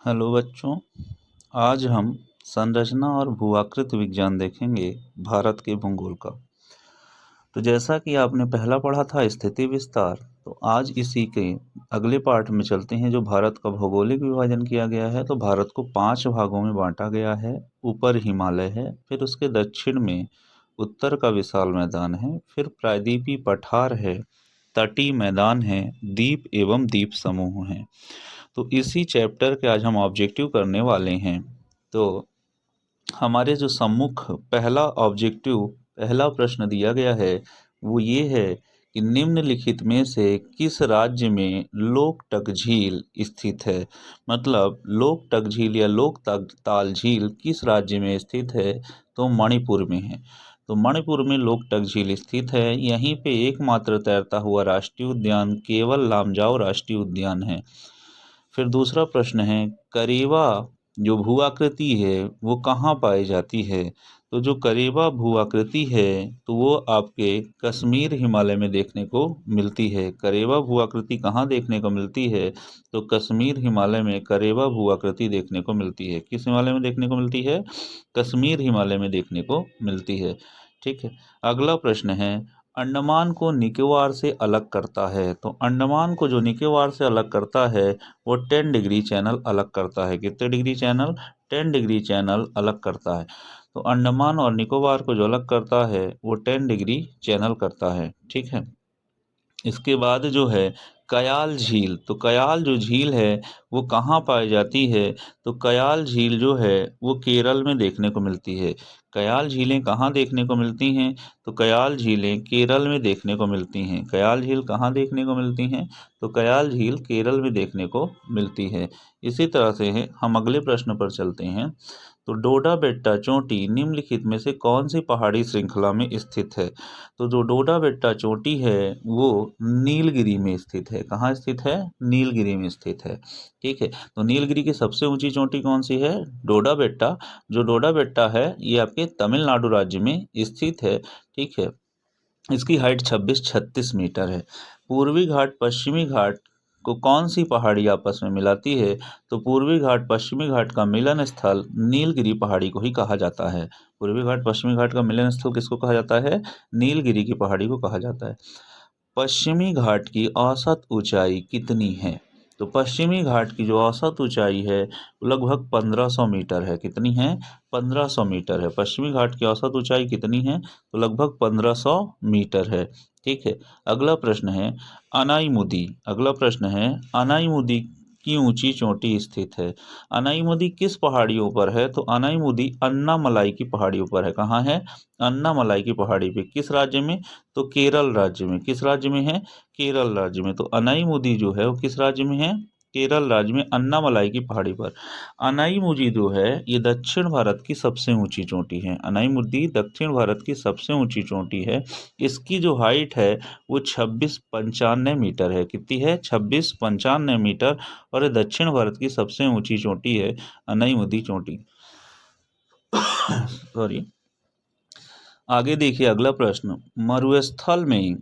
Hello बच्चों, आज हम संरचना और भूआकृति विज्ञान देखेंगे भारत के भूगोल का। तो जैसा कि आपने पहला पढ़ा था स्थिति विस्तार, तो आज इसी के अगले पार्ट में चलते हैं जो भारत का भौगोलिक विभाजन किया गया है। तो भारत को 5 भागों में बांटा गया है। ऊपर हिमालय है, फिर उसके दक्षिण में उत्तर का विशाल मैदान है, फिर प्रायद्वीपीय पठार है, तटीय मैदान है, द्वीप एवं द्वीप समूह हैं। तो इसी चैप्टर के आज हम ऑब्जेक्टिव करने वाले हैं। तो हमारे जो सम्मुख पहला प्रश्न दिया गया है वो ये है कि निम्नलिखित में से किस राज्य में लोकटक झील स्थित है। मतलब लोकटक झील या लोकताल झील किस राज्य में स्थित है? तो मणिपुर में है। तो मणिपुर में लोकटक झील स्थित है। यहीं पे एकमात्र तैरता हुआ राष्ट्रीय उद्यान केवल लामजाओ राष्ट्रीय उद्यान है। फिर दूसरा प्रश्न है, करेवा जो भू आकृति है वो कहाँ पाई जाती है? तो जो करेवा भू आकृति है तो वो आपके कश्मीर हिमालय में देखने को मिलती है। करेवा भू आकृति कहाँ देखने को मिलती है? तो कश्मीर हिमालय में करेवा भू आकृति देखने को मिलती है। किस हिमालय में देखने को मिलती है? कश्मीर हिमालय में देखने को मिलती है। ठीक है। अगला प्रश्न है, अंडमान को निकोबार से अलग करता है। तो अंडमान को जो निकोबार से अलग करता है वो 10 डिग्री चैनल अलग करता है। कितने डिग्री चैनल? 10 डिग्री चैनल अलग करता है। तो अंडमान और निकोबार को जो अलग करता है वो 10 डिग्री चैनल करता है। ठीक है। इसके बाद जो है कयाल झील, तो कयाल जो झील है वो कहाँ पाई जाती है? तो कयाल झील जो है वो केरल में देखने को मिलती है। कयाल झीलें कहाँ देखने को मिलती हैं? तो कयाल झीलें केरल में देखने को मिलती हैं। कयाल झील कहाँ देखने को मिलती हैं? तो कयाल झील केरल में देखने को मिलती है। इसी तरह से हम अगले प्रश्न पर चलते हैं। तो डोडा बेट्टा चोटी निम्नलिखित में से कौन सी पहाड़ी श्रृंखला में स्थित है? तो जो डोडा बेट्टा चोटी है वो नीलगिरी में स्थित है। कहाँ स्थित है? नीलगिरी में स्थित है। ठीक है। तो नीलगिरी की सबसे ऊंची चोटी कौन सी है? डोडा बेट्टा। जो डोडा बेट्टा है ये आपके तमिलनाडु राज्य में स्थित है। ठीक है। इसकी हाइट 26-36 मीटर है। पूर्वी घाट पश्चिमी घाट को कौन सी पहाड़ी आपस में मिलाती है? तो पूर्वी घाट पश्चिमी घाट का मिलन स्थल नीलगिरी पहाड़ी को ही कहा जाता है। पूर्वी घाट पश्चिमी घाट का मिलन स्थल किसको कहा जाता है? नीलगिरी की पहाड़ी को कहा जाता है। पश्चिमी घाट की औसत ऊंचाई कितनी है? तो पश्चिमी घाट की जो औसत ऊंचाई है वो लगभग 1500 मीटर है। कितनी है? 1500 मीटर है। पश्चिमी घाट की औसत ऊंचाई कितनी है? तो लगभग 1500 मीटर है। ठीक है। अगला प्रश्न है अनाईमुदी। अगला प्रश्न है अनाईमुदी की ऊंची चोटी स्थित है। अनाईमुदी किस पहाड़ियों पर है? तो अनाईमुदी अन्नामलाई की पहाड़ियों पर है। कहाँ है? अन्नामलाई की पहाड़ी पे। किस राज्य में? तो केरल राज्य में। किस राज्य में है? केरल राज्य में। तो अनाईमुदी जो है वो किस राज्य में है? केरल राज्य में अन्नामलाई की पहाड़ी पर। अनाईमुदी जो है ये दक्षिण भारत की सबसे ऊंची चोटी है। अनाईमुदी दक्षिण भारत की सबसे ऊंची चोटी है। इसकी जो हाइट है वो 2695 मीटर है। कितनी है? 2695 मीटर। और ये दक्षिण भारत की सबसे ऊंची चोटी है अनाईमुदी चोटी। सॉरी। आगे देखिए अगला प्रश्न, मरुस्थल में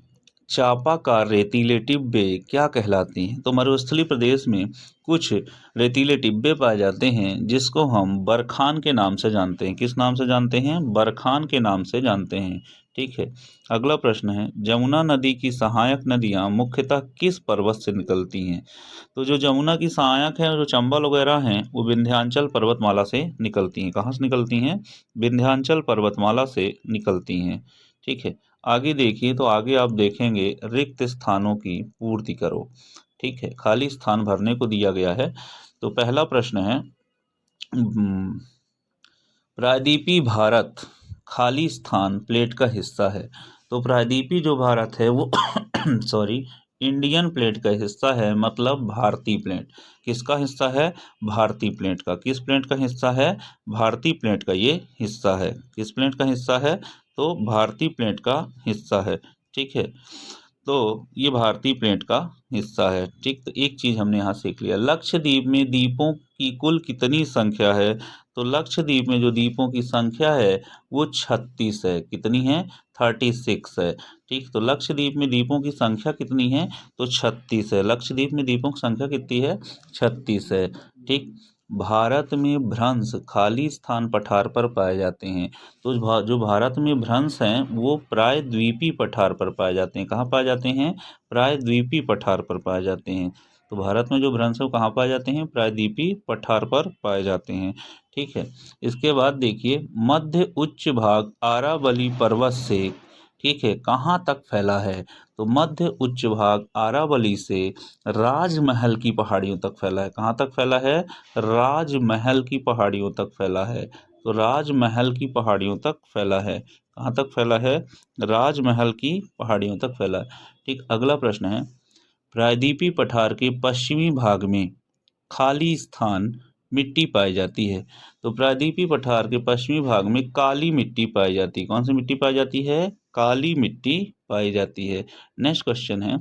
चापाकार रेतीले टिब्बे क्या कहलाती हैं? तो मरुस्थलीय प्रदेश में कुछ रेतीले टिब्बे पाए जाते हैं जिसको हम बरखान के नाम से जानते हैं। किस नाम से जानते हैं? बरखान के नाम से जानते हैं। ठीक है। अगला प्रश्न है, जमुना नदी की सहायक नदियां मुख्यतः किस पर्वत से निकलती हैं? तो जो जमुना की सहायक है, जो चंबल वगैरह हैं, वो विंध्याचल पर्वतमाला से निकलती हैं। कहाँ से निकलती हैं? विंध्याचल पर्वतमाला से निकलती हैं। ठीक है। आगे देखिए, तो आगे आप देखेंगे रिक्त स्थानों की पूर्ति करो। ठीक है। खाली स्थान भरने को दिया गया है। तो पहला प्रश्न है, प्रायद्वीपीय भारत खाली स्थान प्लेट का हिस्सा है। तो प्रायद्वीपीय जो भारत है वो सॉरी इंडियन प्लेट का हिस्सा है। मतलब भारतीय प्लेट। किसका हिस्सा है? भारतीय प्लेट का। किस प्लेट का हिस्सा है? भारतीय प्लेट का ये हिस्सा है। किस प्लेट का हिस्सा है? तो भारतीय प्लेट का हिस्सा है। ठीक है। तो ये भारतीय प्लेट का हिस्सा है। ठीक। तो एक चीज हमने यहाँ सीख लिया, लक्षद्वीप में द्वीपों की कुल कितनी संख्या है? तो लक्षद्वीप में जो द्वीपों की संख्या है वो 36 है। कितनी है? 36 है। ठीक। तो लक्षद्वीप में द्वीपों की संख्या कितनी है? तो 36 है। लक्षद्वीप में द्वीपों की संख्या कितनी है? 36 है। ठीक। भारत में भ्रंश खाली स्थान पठार पर पाए जाते हैं। तो जो भारत में भ्रंश हैं वो प्रायद्वीपीय पठार पर पाए जाते हैं। कहाँ पाए जाते हैं? प्रायद्वीपीय पठार पर पाए जाते हैं। तो भारत में जो भ्रंश है वो कहाँ पाए जाते हैं? प्रायद्वीपीय पठार पर पाए जाते हैं। ठीक है। इसके बाद देखिए, मध्य उच्च भाग अरावली पर्वत से, ठीक है, कहाँ तक फैला है? तो मध्य उच्च भाग अरावली से राजमहल की पहाड़ियों तक फैला है। कहाँ तक फैला है? राजमहल की पहाड़ियों तक फैला है। तो राजमहल की पहाड़ियों तक फैला है। कहाँ तक फैला है? राजमहल की पहाड़ियों तक फैला है। ठीक, अगला प्रश्न है, प्रायद्वीपीय पठार के पश्चिमी भाग में खाली स्थान मिट्टी पाई जाती है। तो प्रायद्वीपीय पठार के पश्चिमी भाग में काली मिट्टी पाई जाती है। कौन सी मिट्टी पाई जाती है? काली मिट्टी पाई जाती है। नेक्स्ट क्वेश्चन है,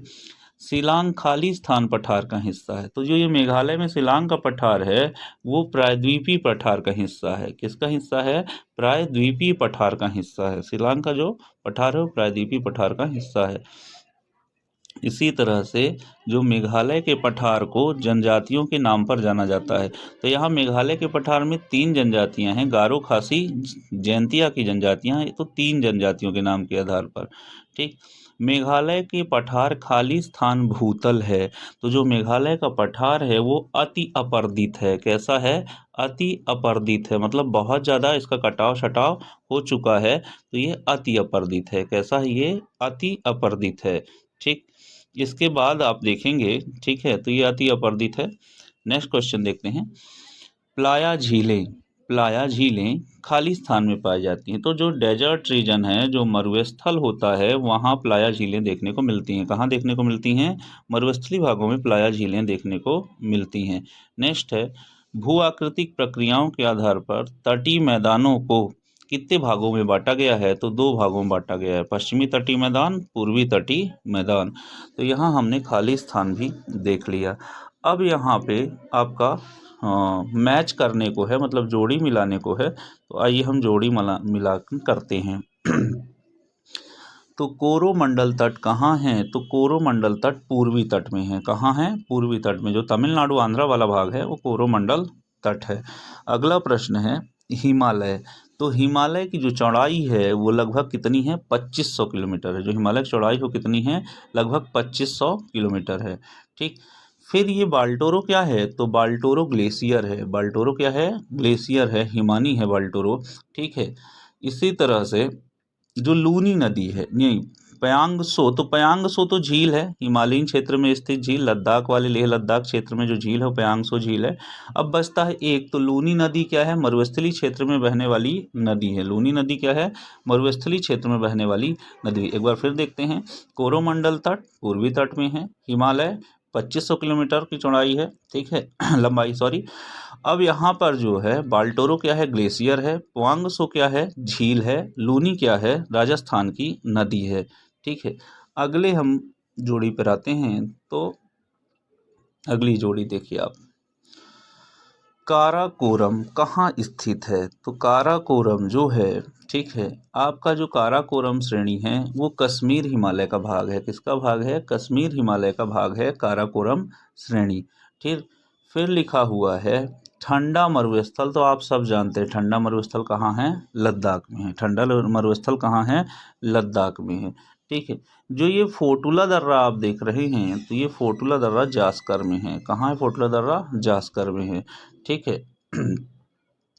शिलांग खाली स्थान पठार का हिस्सा है। तो जो ये मेघालय में शिलांग का पठार है वो प्रायद्वीपीय पठार का हिस्सा है। किसका हिस्सा है? प्रायद्वीपीय पठार का हिस्सा है। शिलांग का जो पठार है वो प्रायद्वीपीय पठार का हिस्सा है। इसी तरह से जो मेघालय के पठार को जनजातियों के नाम पर जाना जाता है। तो यहाँ मेघालय के पठार में 3 जनजातियाँ हैं, गारो, खासी, जैंतिया की जनजातियाँ हैं। तो 3 जनजातियों के नाम के आधार पर। ठीक, मेघालय के पठार खाली स्थान भूतल है। तो जो मेघालय का पठार है वो अति अपर्दित है। कैसा है? अति अपर्दित है, मतलब बहुत ज़्यादा इसका कटाव छटाव हो चुका है, तो ये अति अपर्दित है। कैसा है? ये अति अपर्दित है। ठीक, इसके बाद आप देखेंगे, ठीक है, तो ये अति अपर्दित है। नेक्स्ट क्वेश्चन देखते हैं, प्लाया झीलें खाली स्थान में पाई जाती हैं। तो जो डेजर्ट रीजन है, जो मरुस्थल होता है, वहाँ प्लाया झीलें देखने को मिलती हैं। कहाँ देखने को मिलती हैं? मरुस्थलीय भागों में प्लाया झीलें देखने को मिलती हैं। नेक्स्ट है, भू आकृतिक प्रक्रियाओं के आधार पर तटीय मैदानों को कितने भागों में बांटा गया है? तो 2 भागों में बांटा गया है, पश्चिमी तटीय मैदान, पूर्वी तटीय मैदान। तो यहाँ हमने खाली स्थान भी देख लिया। अब यहाँ पे आपका मैच करने को है, मतलब जोड़ी मिलाने को है। तो आइए हम जोड़ी मिलान करते हैं। तो कोरोमंडल तट कहाँ है? तो कोरोमंडल तट पूर्वी तट में है। कहाँ है? पूर्वी तट में। जो तमिलनाडु आंध्रा वाला भाग है वो कोरोमंडल तट है। अगला प्रश्न है, हिमालय। तो हिमालय की जो चौड़ाई है वो लगभग कितनी है? 2500 किलोमीटर है। जो हिमालय की चौड़ाई हो कितनी है? लगभग 2500 किलोमीटर है। ठीक, फिर ये बाल्टोरो क्या है? तो बाल्टोरो ग्लेशियर है। बाल्टोरो क्या है? ग्लेशियर है, हिमानी है बाल्टोरो। ठीक है। इसी तरह से जो लूनी नदी है, नहीं, पयांगसो तो झील है, हिमालयन क्षेत्र में स्थित झील, लद्दाख वाले लेह लद्दाख क्षेत्र में जो झील है वो पयांगसो झील है। अब बचता है एक, तो लूनी नदी क्या है? मरुस्थलीय क्षेत्र में बहने वाली नदी है। लूनी नदी क्या है? मरुस्थलीय क्षेत्र में बहने वाली नदी। एक बार फिर देखते हैं, कोरोमंडल तट पूर्वी तट में है, हिमालय 2500 किलोमीटर की चौड़ाई है, ठीक है, लंबाई, सॉरी। अब यहाँ पर जो है बाल्टोरो क्या है? ग्लेशियर है। पोआंगसो क्या है? झील है। लूनी क्या है? राजस्थान की नदी है। ठीक है, अगले हम जोड़ी पर आते हैं। तो अगली जोड़ी देखिए आप, काराकोरम कहाँ स्थित है? तो काराकोरम जो है, ठीक है, आपका जो काराकोरम श्रेणी है वो कश्मीर हिमालय का भाग है। किसका भाग है? कश्मीर हिमालय का भाग है काराकोरम श्रेणी। ठीक, फिर लिखा हुआ है ठंडा मरुस्थल। तो आप सब जानते हैं ठंडा मरुस्थल कहाँ है? लद्दाख में है। ठंडा मरुस्थल कहाँ है? लद्दाख में है। ठीक है, जो ये फोटुला दर्रा आप देख रहे हैं, तो ये फोटुला दर्रा जास्कर में है। कहाँ है फोटुला दर्रा? जास्कर में है। ठीक है।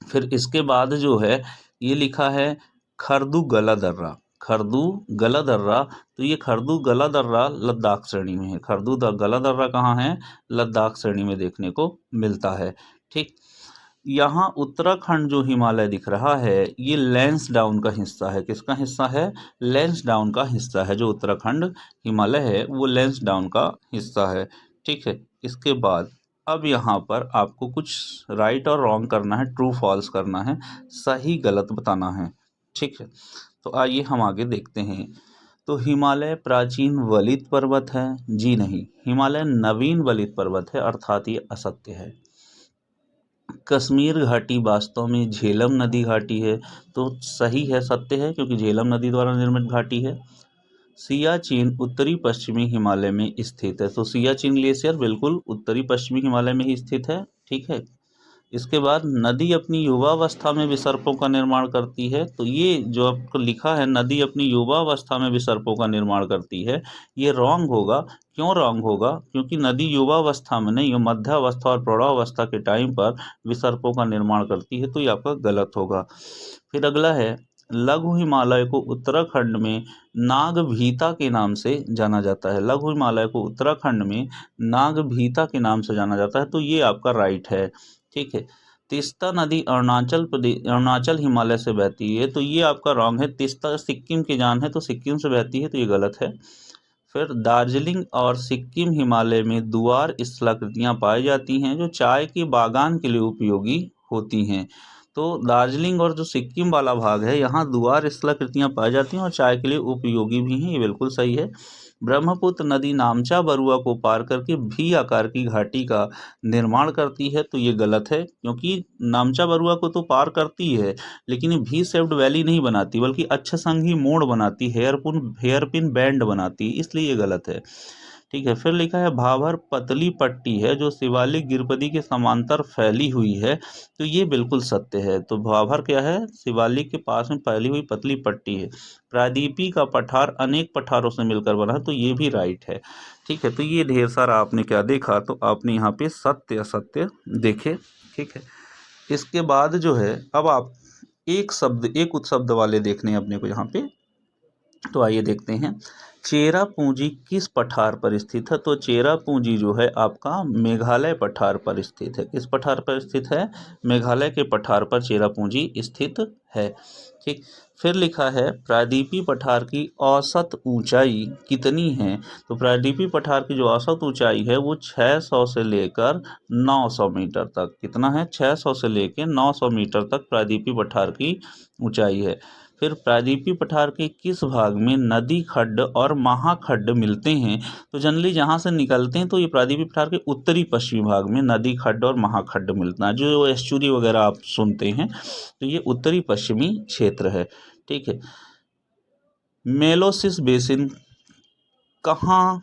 फिर इसके बाद जो है ये लिखा है खरदू गला दर्रा। खरदू गला दर्रा, तो ये खरदू गला दर्रा लद्दाख श्रेणी में है। खरदू गला दर्रा कहाँ है? लद्दाख श्रेणी में देखने को मिलता है। ठीक, यहाँ उत्तराखंड जो हिमालय दिख रहा है ये लैंसडाउन का हिस्सा है। किसका हिस्सा है? लैंसडाउन का हिस्सा है। जो उत्तराखंड हिमालय है वो लैंसडाउन का हिस्सा है। ठीक है, इसके बाद अब यहाँ पर आपको कुछ राइट और रॉन्ग करना है, ट्रू फॉल्स करना है, सही गलत बताना है। ठीक है, तो आइए हम आगे देखते हैं। तो हिमालय प्राचीन वलित पर्वत है? जी नहीं, हिमालय नवीन वलित पर्वत है, अर्थात ये असत्य है। कश्मीर घाटी वास्तव में झेलम नदी घाटी है? तो सही है, सत्य है, क्योंकि झेलम नदी द्वारा निर्मित घाटी है। सियाचिन उत्तरी पश्चिमी हिमालय में स्थित है? तो सियाचिन ग्लेशियर बिल्कुल उत्तरी पश्चिमी हिमालय में ही स्थित है। ठीक है, इसके बाद नदी अपनी युवावस्था में विसर्पों का निर्माण करती है। तो ये जो आपको लिखा है नदी अपनी युवावस्था में विसर्पों का निर्माण करती है, ये रॉन्ग होगा। क्यों रॉन्ग होगा? क्योंकि नदी युवावस्था में नहीं, मध्यावस्था और प्रौढ़ावस्था के टाइम पर विसर्पों का निर्माण करती है, तो ये आपका गलत होगा। फिर अगला है, लघु हिमालय को उत्तराखंड में नागभीता के नाम से जाना जाता है। लघु हिमालय को उत्तराखंड में नागभीता के नाम से जाना जाता है, तो ये आपका राइट है। ठीक है। तीस्ता नदी अरुणाचल हिमालय से बहती है, तो ये आपका रॉन्ग है। तीस्ता सिक्किम की जान है, तो सिक्किम से बहती है, तो ये गलत है। फिर दार्जिलिंग और सिक्किम हिमालय में दुआर स्थलाकृतियाँ पाई जाती हैं जो चाय के बागान के लिए उपयोगी होती हैं। तो दार्जिलिंग और जो सिक्किम वाला भाग है, यहाँ दुआर स्थलाकृतियाँ पाई जाती हैं और चाय के लिए उपयोगी भी हैं, ये बिल्कुल सही है। ब्रह्मपुत्र नदी नामचा बरुआ को पार करके भी आकार की घाटी का निर्माण करती है, तो ये गलत है, क्योंकि नामचा बरुआ को तो पार करती है लेकिन ये भी शेप्ड वैली नहीं बनाती, बल्कि अच्छा संघी मोड़ बनाती, हेयरपिन बैंड बनाती, इसलिए ये गलत है। ठीक है। फिर लिखा है भाभर पतली पट्टी है जो शिवालिक गिरिपति के समांतर फैली हुई है, तो ये बिल्कुल सत्य है। तो भाभर क्या है? शिवालिक के पास में फैली हुई पतली पट्टी है। प्रायद्वीपी का पठार अनेक पठारों से मिलकर बना है, तो ये भी राइट है। ठीक है। तो ये ढेर सारा आपने क्या देखा, तो आपने यहाँ पे सत्य असत्य देखे। ठीक है। इसके बाद जो है, अब आप एक उपशब्द वाले देखने हैं अपने को यहाँ पे, तो आइए देखते हैं। चेरापूंजी किस पठार पर स्थित है? तो चेरापूंजी जो है आपका मेघालय पठार पर स्थित है। किस पठार पर स्थित है? मेघालय के पठार पर चेरापूंजी स्थित है। ठीक। फिर लिखा है प्रायद्वीपीय पठार की औसत ऊंचाई कितनी है? तो प्रायद्वीपीय पठार की जो औसत ऊंचाई है वो 600 से लेकर 900 मीटर तक, कितना है? 600 से लेकर 900 मीटर तक प्रायद्वीपीय पठार की ऊंचाई है। फिर प्रायद्वीपीय पठार के किस भाग में नदी खड्ड और महाखड्ड मिलते हैं? तो जनरली जहाँ से निकलते हैं, तो ये प्रायद्वीपीय पठार के उत्तरी पश्चिमी भाग में नदी खड्ड और महाखड्ड मिलता है। जो एस्चुरी वगैरह आप सुनते हैं, तो ये उत्तरी पश्चिमी क्षेत्र है। ठीक है। मेलोसिस बेसिन कहाँ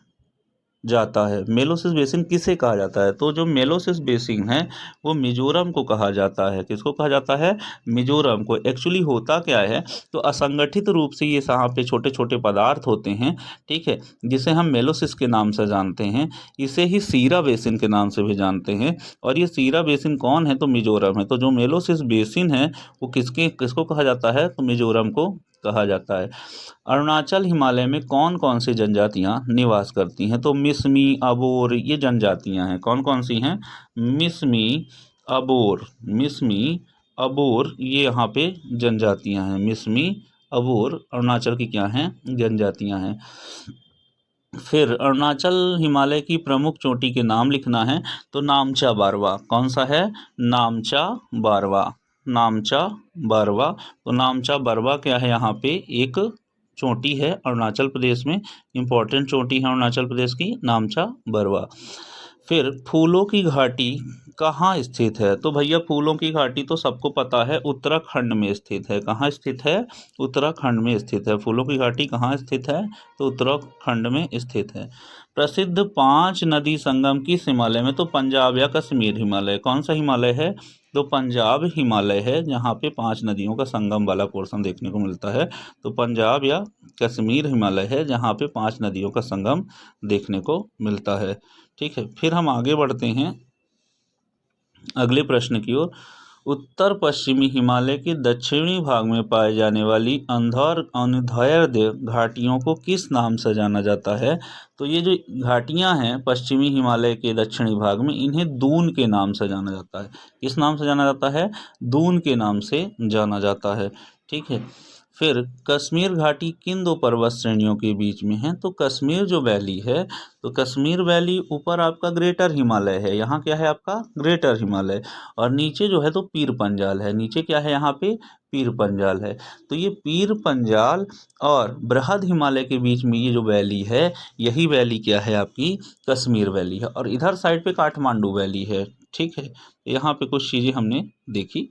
जाता है? मेलोसिस बेसिन किसे कहा जाता है? तो जो मेलोसिस बेसिन है वो मिजोरम को कहा जाता है। किसको कहा जाता है? मिजोरम को। एक्चुअली होता क्या है, तो असंगठित रूप से ये यहाँ पे छोटे छोटे पदार्थ होते हैं, ठीक है, जिसे हम मेलोसिस के नाम से जानते हैं। इसे ही सीरा बेसिन के नाम से भी जानते हैं। और ये सीरा बेसिन कौन है? तो मिजोरम है। तो जो मेलोसिस बेसिन है वो किसको कहा जाता है? तो मिजोरम को कहा जाता है। अरुणाचल हिमालय में कौन कौन सी जनजातियां निवास करती हैं? तो मिसमी, अबोर, ये जनजातियां हैं। कौन कौन सी हैं? मिसमी, अबोर, ये यहाँ पे जनजातियां हैं। मिसमी, अबोर अरुणाचल की क्या हैं? जनजातियां हैं। फिर अरुणाचल हिमालय की प्रमुख चोटी के नाम लिखना है, तो नामचा बारवा। कौन सा है? नामचा बारवा। नामचा बारवा। तो नामचा बारवा क्या है? यहाँ पे एक चोटी है अरुणाचल प्रदेश में, इंपॉर्टेंट चोटी है अरुणाचल प्रदेश की, नामचा बारवा। फिर फूलों की घाटी कहाँ स्थित है? तो भैया फूलों की घाटी तो सबको पता है, उत्तराखंड में स्थित है। कहाँ स्थित है? उत्तराखंड में स्थित है। फूलों की घाटी कहाँ स्थित है? तो उत्तराखंड में स्थित है। प्रसिद्ध 5 नदी संगम किस हिमालय में? तो पंजाब या कश्मीर हिमालय। कौन सा हिमालय है? तो पंजाब हिमालय है, जहाँ पे 5 नदियों का संगम वाला पोर्शन देखने को मिलता है। तो पंजाब या कश्मीर हिमालय है, जहाँ पे 5 नदियों का संगम देखने को मिलता है। ठीक है। फिर हम आगे बढ़ते हैं अगले प्रश्न की ओर। उत्तर पश्चिमी हिमालय के दक्षिणी भाग में पाए जाने वाली अनुदैर्ध्य घाटियों को किस नाम से जाना जाता है? तो ये जो घाटियां हैं पश्चिमी हिमालय के दक्षिणी भाग में, इन्हें दून के नाम से जाना जाता है। किस नाम से जाना जाता है? दून के नाम से जाना जाता है। ठीक है। फिर कश्मीर घाटी किन 2 पर्वत श्रेणियों के बीच में है? तो कश्मीर जो वैली है, तो कश्मीर वैली ऊपर आपका ग्रेटर हिमालय है, यहाँ क्या है आपका? ग्रेटर हिमालय। और नीचे जो है तो पीर पंजाल है। नीचे क्या है यहाँ पे? पीर पंजाल है। तो ये पीर पंजाल और बृहद हिमालय के बीच में ये जो वैली है, यही वैली क्या है? आपकी कश्मीर वैली है। और इधर साइड पे काठमांडू वैली है। ठीक है। यहाँ पे कुछ चीज़ें हमने देखी।